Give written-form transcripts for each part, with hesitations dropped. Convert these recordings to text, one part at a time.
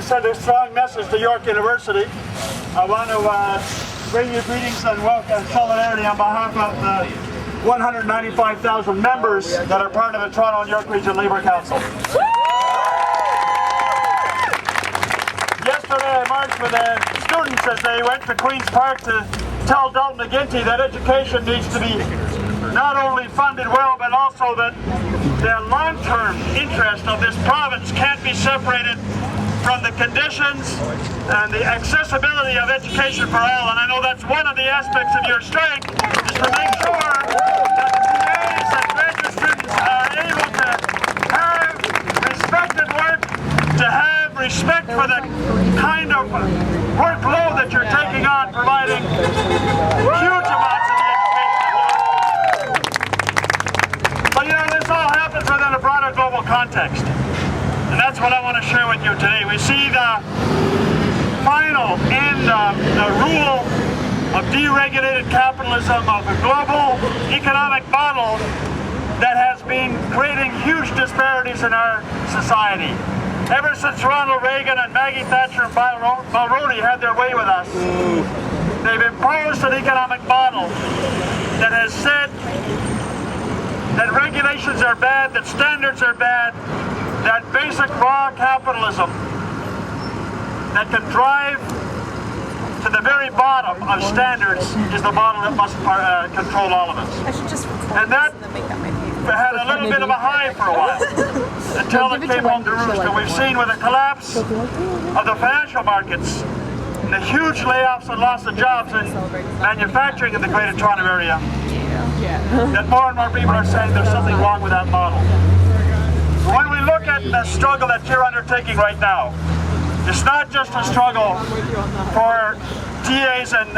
send a strong message to York University. I want to bring you greetings and welcome and solidarity on behalf of the 195,000 members that are part of the Toronto and York Region Labour Council. Yesterday I marched with the students as they went to Queen's Park to tell Dalton McGuinty that education needs to be not only funded well, but also that the long-term interest of this province can't be separated from the conditions and the accessibility of education for all. And I know that's one of the aspects of your strength, is to make sure that PAs and graduate students are able to have respected work, to have respect for the kind of workload that you're taking on, providing huge amounts of the education. But you know, this all happens within a broader global context. And that's what I want to share with you today. We see the final end of the rule of deregulated capitalism, of a global economic model that has been creating huge disparities in our society. Ever since Ronald Reagan and Maggie Thatcher and Mulroney had their way with us, they've imposed an economic model that has said that regulations are bad, that standards are bad, that basic raw capitalism that can drive to the very bottom of standards is the model that must control all of us. And that had a little bit of a high for a while until it came home to roost. And we've seen with the collapse of the financial markets, the huge layoffs and loss of jobs in manufacturing in the Greater Toronto area, that more and more people are saying there's something wrong with that model. When we look at the struggle that you're undertaking right now, it's not just a struggle for TAs and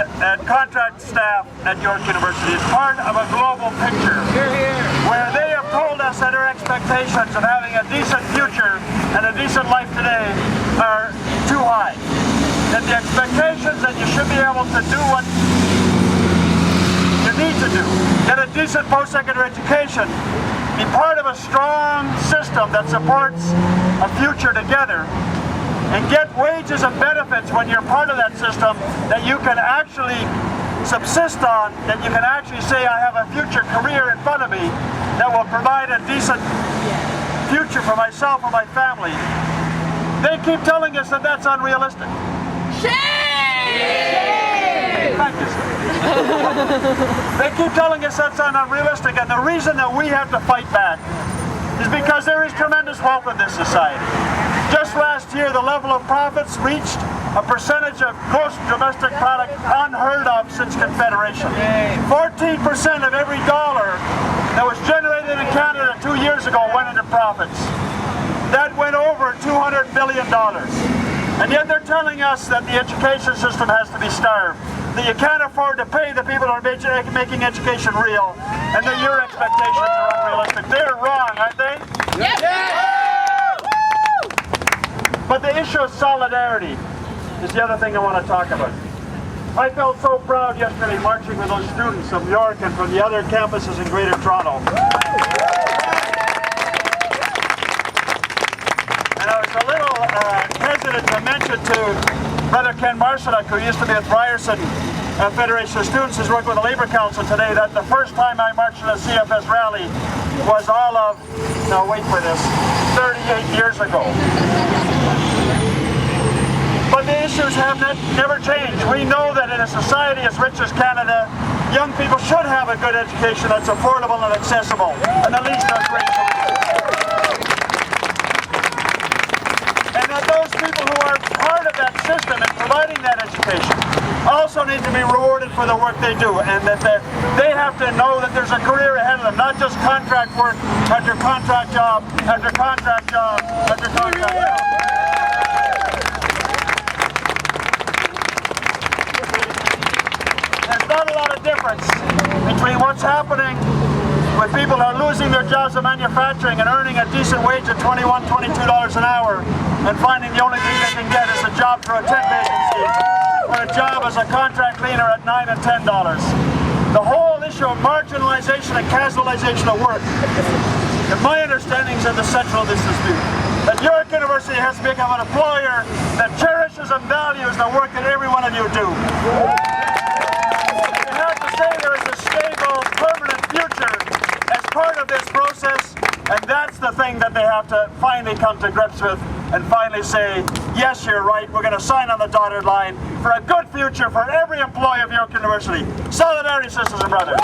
contract staff at York University. It's part of a global picture where they have told us that their expectations of having a decent future and a decent life today are too high. That the expectations that you should be able to do what you need to do, get a decent post-secondary education, be part of a strong system that supports a future together, and get wages and benefits when you're part of that system that you can actually subsist on, that you can actually say, I have a future career in front of me that will provide a decent future for myself and my family. They keep telling us that that's unrealistic. Shame! Thank you, sir. They keep telling us that's unrealistic, and the reason that we have to fight back is because there is tremendous wealth in this society. Just last year, the level of profits reached a percentage of gross domestic product unheard of since Confederation. 14% of every dollar that was generated in Canada 2 years ago went into profits. That went over $200 billion. And yet they're telling us that the education system has to be starved, that you can't afford to pay the people who are making education real, and that your expectations are unrealistic. They're wrong, aren't they? Yes. But the issue of solidarity is the other thing I want to talk about. I felt so proud yesterday marching with those students of York and from the other campuses in Greater Toronto. And I was a little hesitant to mention to Brother Ken Marcinek, who used to be at Ryerson Federation of Students, who's working with the Labour Council today, that the first time I marched in a CFS rally was all of, now wait for this, 38 years ago. But the issues have never changed. We know that in a society as rich as Canada, young people should have a good education that's affordable and accessible, and at least not great. And that those people who are part of that system and providing that education also need to be rewarded for the work they do, and that they have to know that there's a career ahead of them, not just contract work after contract job, after contract job, after contract job. There's not a lot of difference between what's happening with people who are losing their jobs in manufacturing and earning a decent wage of $21, $22 an hour and finding the only thing they can get is a job for a 10 vacancy or a job as a contract cleaner at $9 and $10. The whole issue of marginalization and casualization of work, in my understanding, is at the central of this dispute. That York University has to become an employer that cherishes and values the work that every one of you do. You have to say there is a stable, permanent future as part of this process, and that's the thing that they have to finally come to grips with and finally say, yes, you're right, we're going to sign on the dotted line for a good future for every employee of York University. Solidarity, sisters and brothers.